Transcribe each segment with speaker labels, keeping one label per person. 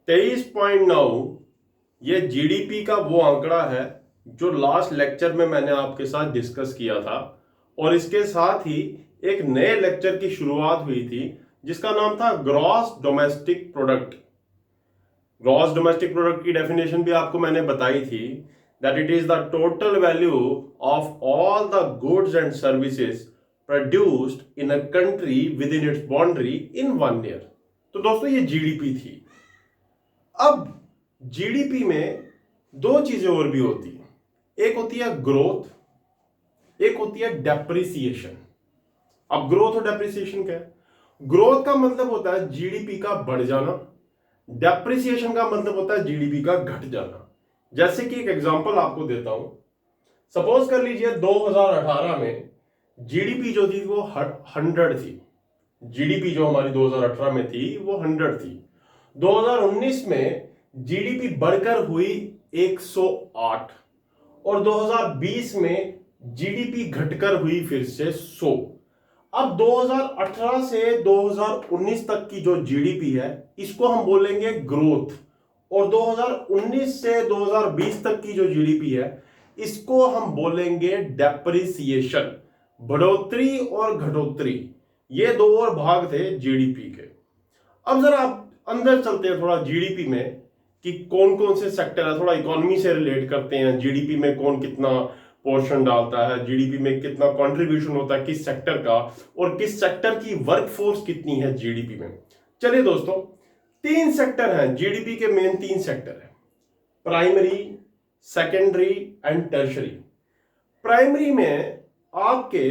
Speaker 1: 23.9 ये जीडीपी का वो आंकड़ा है जो लास्ट लेक्चर में मैंने आपके साथ डिस्कस किया था, और इसके साथ ही एक नए लेक्चर की शुरुआत हुई थी जिसका नाम था gross domestic product. Gross domestic product की डेफिनेशन भी आपको मैंने बताई थी, that it is the total value of all the goods and services produced in a country with in its boundary in 1 year. तो दोस्तों ये जीडीपी थी। अब जीडीपी में दो चीजें और भी होती हैं, एक होती है ग्रोथ, एक होती है डेप्रिसिएशन। अब ग्रोथ और डेप्रिसिएशन क्या है? ग्रोथ का मतलब होता है जीडीपी का बढ़ जाना, डेप्रिसिएशन का मतलब होता है जीडीपी का घट जाना। जैसे कि एक एग्जांपल आपको देता हूं, सपोज कर लीजिए 2018 में जीडीपी जो थी वो 100 थी। जीडीपी जो हमारी 2018 में थी वो 100 थी। 2019 में जीडीपी बढ़कर हुई 108, और 2020 में जीडीपी घटकर हुई फिर से 100। अब 2018 से 2019 तक की जो जीडीपी है इसको हम बोलेंगे ग्रोथ, और 2019 से 2020 तक की जो जीडीपी है इसको हम बोलेंगे डेप्रिसिएशन। बढ़ोतरी और घटोतरी, ये दो और भाग थे जीडीपी के। अब जरा आप अंदर चलते हैं थोड़ा जीडीपी में कि कौन कौन से सेक्टर है, थोड़ा इकोनॉमी से रिलेट करते हैं। जीडीपी में कौन कितना पोर्शन डालता है, जीडीपी में कितना कंट्रीब्यूशन होता है किस सेक्टर का, और किस सेक्टर की वर्कफोर्स कितनी है जीडीपी में। चलिए दोस्तों, 3 सेक्टर हैं जीडीपी के, मेन 3 सेक्टर है, primary, secondary and tertiary. Primary में आपके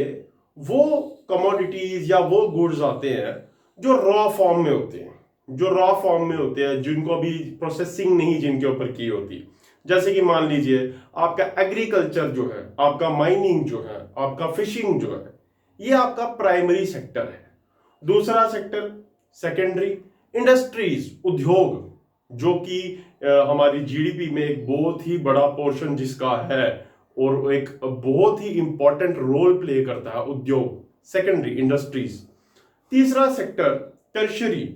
Speaker 1: वो कमोडिटीज या वो गुड्स आते हैं जो रॉ फॉर्म में होते हैं, जिनको अभी प्रोसेसिंग नहीं जिनके ऊपर की होती। जैसे कि मान लीजिए आपका एग्रीकल्चर जो है, आपका माइनिंग जो है, आपका फिशिंग जो है, ये आपका प्राइमरी सेक्टर है। दूसरा सेक्टर सेकेंडरी, इंडस्ट्रीज, उद्योग, जो कि हमारी जीडीपी में एक बहुत ही बड़ा पोर्शन जिसका है और एक बहुत ही इंपॉर्टेंट रोल प्ले करता है उद्योग, सेकेंडरी इंडस्ट्रीज। तीसरा सेक्टर टर्शरी,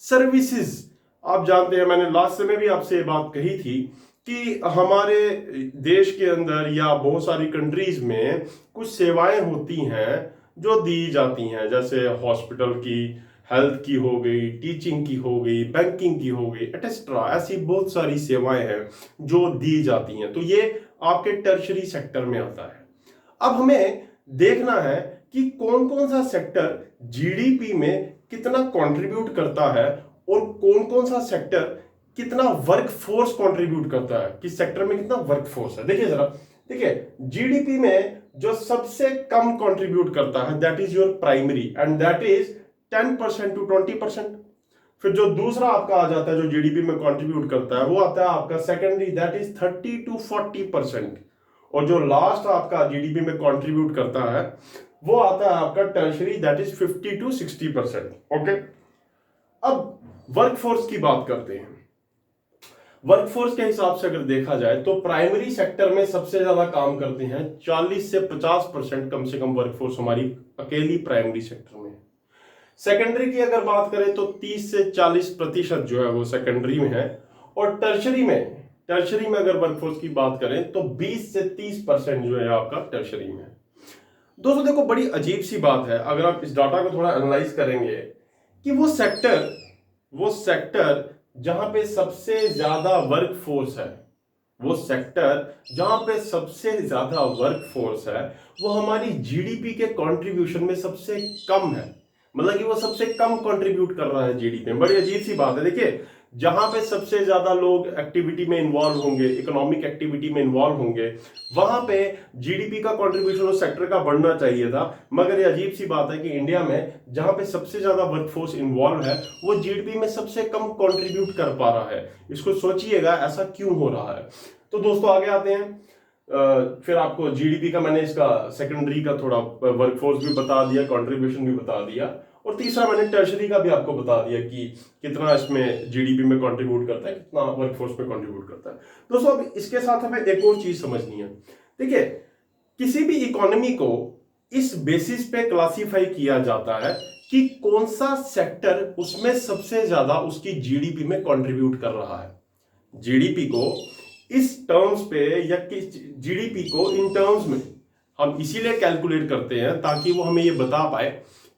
Speaker 1: सर्विसेज। आप जानते हैं, मैंने लास्ट समय भी आपसे ये बात कही थी कि हमारे देश के अंदर या बहुत सारी कंट्रीज में कुछ सेवाएं होती हैं जो दी जाती हैं, जैसे हॉस्पिटल की, हेल्थ की हो गई, टीचिंग की हो गई, बैंकिंग की हो गई, एटसेट्रा। ऐसी बहुत सारी सेवाएं हैं जो दी जाती हैं, तो ये आपके टर्शरी सेक्टर में आता है। अब हमें देखना है कि कौन कौन सा सेक्टर जीडीपी में कितना कंट्रीब्यूट करता है और कौन कौन सा सेक्टर कितना वर्क फोर्स कंट्रीब्यूट करता है, किस सेक्टर में कितना वर्क फोर्स है। देखिए जरा, देखिए जीडीपी में जो सबसे कम कंट्रीब्यूट करता है that is your primary, and that is 10% to 20%। फिर जो दूसरा आपका आ जाता है जो जीडीपी में कंट्रीब्यूट करता है वो आता है आपका सेकेंडरी, दैट इज 30 to 40%। और जो लास्ट आपका जीडीपी में कंट्रीब्यूट करता है वो आता है आपका tertiary, that is 50 to 60%। Okay, अब वर्कफोर्स की बात करते हैं। वर्कफोर्स के हिसाब से अगर देखा जाए तो प्राइमरी सेक्टर में सबसे ज्यादा काम करते हैं, 40 से 50% कम से कम वर्कफोर्स हमारी अकेली प्राइमरी सेक्टर में है। सेकेंडरी की अगर बात करें तो 30 से 40% जो है वो सेकेंडरी में है, और टर्शरी में अगर वर्कफोर्स की बात करें तो 20 से 30% जो है आपका टर्शरी में है। दोस्तों देखो, बड़ी अजीब सी बात है अगर आप इस डाटा को थोड़ा एनालाइज करेंगे कि वो सेक्टर जहां पे सबसे ज्यादा वर्कफोर्स है, वो सेक्टर जहां पे सबसे ज्यादा वर्कफोर्स है वो हमारी जीडीपी के कंट्रीब्यूशन में सबसे कम है। मतलब कि वो सबसे कम कंट्रीब्यूट कर रहा है जीडीपी में। बड़ी अजीब सी बात है। देखिए, जहां पे सबसे ज्यादा लोग एक्टिविटी में इन्वॉल्व होंगे, इकोनॉमिक एक्टिविटी में इन्वॉल्व होंगे, वहां पे जीडीपी का कंट्रीब्यूशन उस सेक्टर का बढ़ना चाहिए था। मगर ये अजीब सी बात है कि इंडिया में जहां पे सबसे ज्यादा वर्कफोर्स इन्वॉल्व है वो जीडीपी में सबसे कम कंट्रीब्यूट कर पा रहा है। इसको सोचिएगा ऐसा क्यों हो रहा है। तो दोस्तों आगे आते हैं। फिर आपको जीडीपी का मैंने इसका सेकेंडरी का थोड़ा वर्कफोर्स भी बता दिया, कंट्रीब्यूशन भी बता दिया, और तीसरा मैंने टर्शरी का भी आपको बता दिया कि कितना इसमें जीडीपी में कंट्रीब्यूट करता है, कितना वर्कफोर्स में कंट्रीब्यूट करता है। दोस्तों अब इसके साथ हमें एक और चीज समझनी है। देखिए, किसी भी इकोनॉमी को इस बेसिस पे क्लासिफाई किया जाता है कि कौन सा सेक्टर उसमें सबसे ज्यादा उसकी जीडीपी में कंट्रीब्यूट कर रहा है। जीडीपी को इस टर्म्स पे या किस जीडीपी को इन टर्म्स में हम इसीलिए कैलकुलेट करते हैं ताकि वो हमें ये बता पाए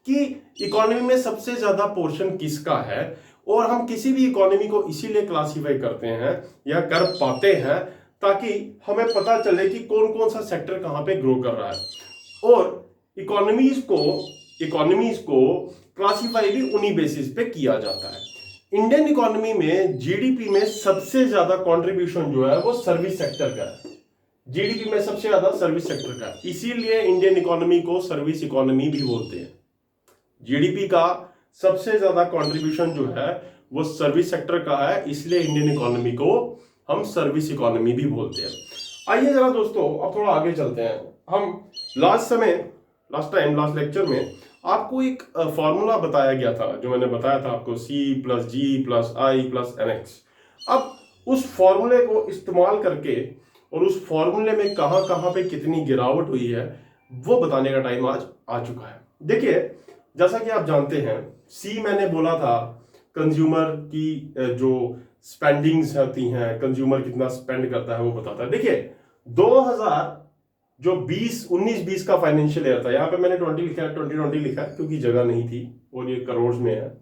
Speaker 1: कि इकोनॉमी में सबसे ज्यादा पोर्शन किसका है। और हम किसी भी इकोनॉमी को इसीलिए क्लासिफाई करते हैं या कर पाते हैं ताकि हमें पता चले कि कौन कौन सा सेक्टर कहां पे ग्रो कर रहा है। और इकोनॉमीज को क्लासिफाई भी उन्हीं बेसिस पे किया जाता है। इंडियन इकोनॉमी में जीडीपी में सबसे ज्यादा कंट्रीब्यूशन जो है वो सर्विस सेक्टर का है। जीडीपी में सबसे ज्यादा सर्विस सेक्टर का है, इसीलिए इंडियन इकोनॉमी को सर्विस इकोनॉमी भी बोलते हैं। जीडीपी का सबसे ज्यादा कंट्रीब्यूशन जो है वो सर्विस सेक्टर का है, इसलिए इंडियन इकोनॉमी को हम सर्विस इकोनॉमी भी बोलते हैं। आइए जरा दोस्तों अब थोड़ा आगे चलते हैं। हम लास्ट लेक्चर में आपको एक फॉर्मूला बताया गया था, जो मैंने बताया था आपको C+G+I+NX। अब उस फॉर्मूले को इस्तेमाल करके और उस फॉर्मूले में कहां कहां पे कितनी गिरावट हुई है वो बताने का टाइम आज आ चुका है। देखिए, जैसा कि आप जानते हैं, सी मैंने बोला था कंज्यूमर की जो स्पेंडिंग्स होती हैं, कंज्यूमर कितना स्पेंड करता है वो बताता है। देखिए 19-20 का फाइनेंशियल ईयर था, यहाँ पे मैंने 2020 लिखा है क्योंकि जगह नहीं थी और ये करोड़ में है।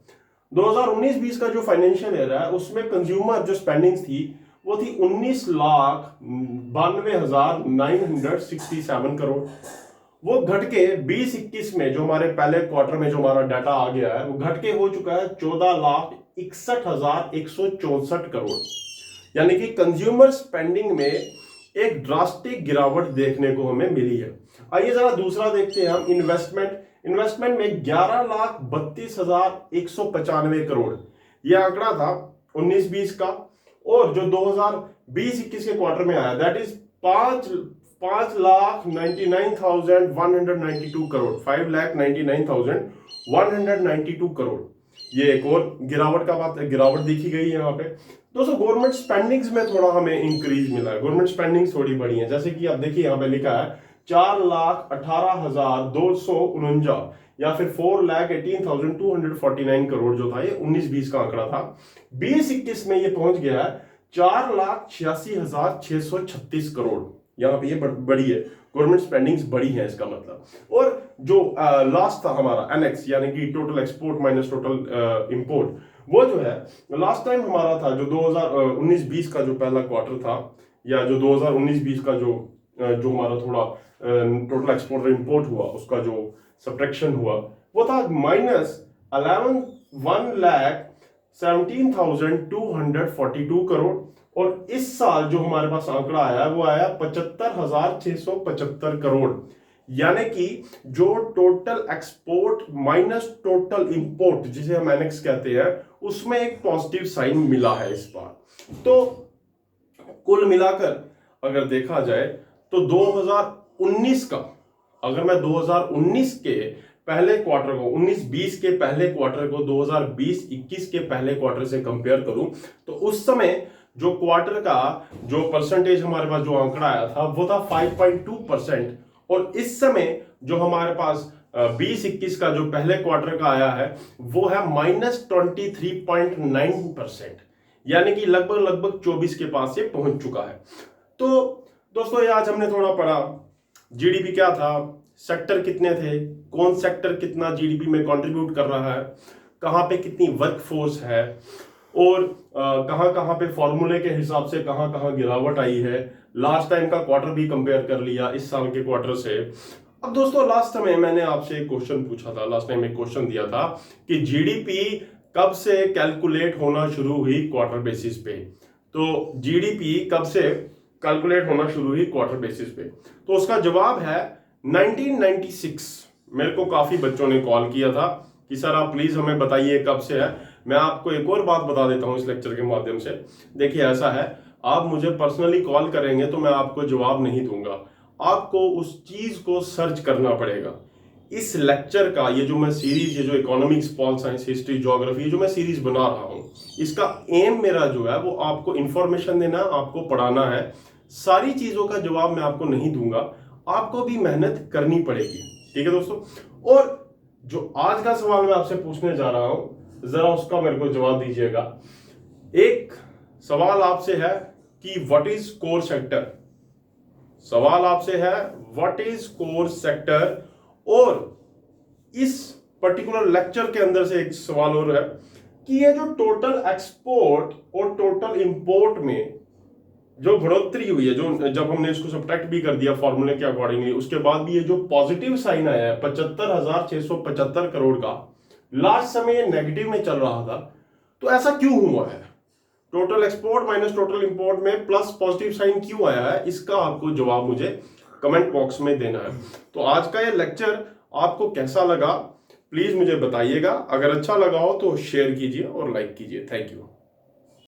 Speaker 1: 2019-20 का जो फाइनेंशियल ईयर है उसमें कंज्यूमर जो स्पेंडिंग्स थी वो थी 19,92,967 करोड़। वो घट के 20-21 में जो हमारे पहले क्वार्टर में जो हमारा डाटा आ गया है वो घट के हो चुका है 14,61,164 करोड़। यानी कि कंज्यूमर स्पेंडिंग में एक ड्रास्टिक गिरावट देखने को हमें मिली है। आइए जरा दूसरा देखते हैं हम इन्वेस्टमेंट में 11,32,195 करोड़ ये आंकड़ा था 19-20 का। और जो 2020-21 के क्वार्टर में आया दैट इज 5,99,192 करोड़, 5,99,192 करोड़। ये एक और गिरावट देखी गई है यहाँ पे। दोस्तों गवर्नमेंट स्पेंडिंग्स में थोड़ा हमें इंक्रीज मिला है, गवर्नमेंट स्पेंडिंग्स थोड़ी बढ़ी है। जैसे कि आप देखिए यहाँ पे लिखा है 4,18,249 या फिर 4,18,249 करोड़ जो था ये 19-20 का आंकड़ा था। 20-21 में ये पहुंच गया है 4,86,636 करोड़। यहाँ पे ये बड़ी है, गवर्नमेंट स्पेंडिंग्स बड़ी है इसका मतलब। और जो लास्ट था हमारा एनएक्स यानी कि total export minus total import, वो जो है लास्ट टाइम हमारा था जो 2019-20 का जो पहला क्वार्टर था या जो 2019-20 का जो हमारा थोड़ा टोटल एक्सपोर्ट और इंपोर्ट हुआ उसका जो सब्ट्रैक्शन हुआ वो था -1,17,242 करोड़। और इस साल जो हमारे पास आंकड़ा आया वो आया 75,675 करोड़। यानी कि जो total export minus total import जिसे हम एनएक्स कहते हैं उसमें एक पॉजिटिव साइन मिला है इस बार। तो कुल मिलाकर अगर देखा जाए तो 2019 का, अगर मैं 2019 के पहले क्वार्टर को 19-20 के पहले क्वार्टर को 2020-21 के पहले क्वार्टर से कंपेयर करूं तो उस समय जो क्वार्टर का जो परसेंटेज हमारे पास जो आंकड़ा आया था वो था 5.2%। और इस समय जो हमारे पास 20-21 का जो पहले क्वार्टर का आया है वो है -23.9%। यानी कि लगभग 24 के पास ये पहुंच चुका है। तो दोस्तों ये आज हमने थोड़ा पढ़ा जीडीपी क्या था, सेक्टर कितने थे, कौन सेक्टर कितना जीडीपी में कंट्रीब्यूट कर रहा है, कहां पे कितनी वर्कफोर्स है और कहां कहां पे फॉर्मूले के हिसाब से कहां कहां गिरावट आई है। लास्ट टाइम का क्वार्टर भी कंपेयर कर लिया इस साल के क्वार्टर से। अब दोस्तों लास्ट टाइम मैंने आपसे एक क्वेश्चन पूछा था, लास्ट टाइम एक क्वेश्चन दिया था कि जीडीपी कब से कैलकुलेट होना शुरू हुई क्वार्टर बेसिस पे। तो जीडीपी कब से कैलकुलेट होना शुरू हुई क्वार्टर बेसिस पे, तो उसका जवाब है 1996। मेरे को काफी बच्चों ने कॉल किया था कि सर आप प्लीज हमें बताइए कब से है। मैं आपको एक और बात बता देता हूं इस लेक्चर के माध्यम से। देखिए ऐसा है, आप मुझे पर्सनली कॉल करेंगे तो मैं आपको जवाब नहीं दूंगा, आपको उस चीज को सर्च करना पड़ेगा। इस लेक्चर का ये जो मैं सीरीज, ये जो economics, pol science, history, geography जो मैं सीरीज बना रहा हूं, इसका एम मेरा जो है वो आपको इंफॉर्मेशन देना, आपको पढ़ाना है। सारी चीजों का जवाब मैं आपको नहीं दूंगा, आपको भी मेहनत करनी पड़ेगी। ठीक है दोस्तों। और जो आज का सवाल मैं आपसे पूछने जा रहा हूं, जरा उसका मेरे को जवाब दीजिएगा। एक सवाल आपसे है कि व्हाट इज कोर सेक्टर। सवाल आपसे है व्हाट इज कोर सेक्टर। और इस पर्टिकुलर लेक्चर के अंदर से एक सवाल और है कि ये जो टोटल एक्सपोर्ट और टोटल इंपोर्ट में जो बढ़ोतरी हुई है, जो जब हमने इसको सब्ट्रैक्ट भी कर दिया फॉर्मूले के अकॉर्डिंगली, उसके बाद भी ये जो पॉजिटिव साइन आया है 75,675 करोड़ का, लास्ट समय ये नेगेटिव में चल रहा था, तो ऐसा क्यों हुआ है? Total export minus total import में प्लस पॉजिटिव साइन क्यों आया है, इसका आपको जवाब मुझे कमेंट बॉक्स में देना है। तो आज का ये लेक्चर आपको कैसा लगा प्लीज मुझे बताइएगा। अगर अच्छा लगा हो तो शेयर कीजिए और लाइक कीजिए। Thank you.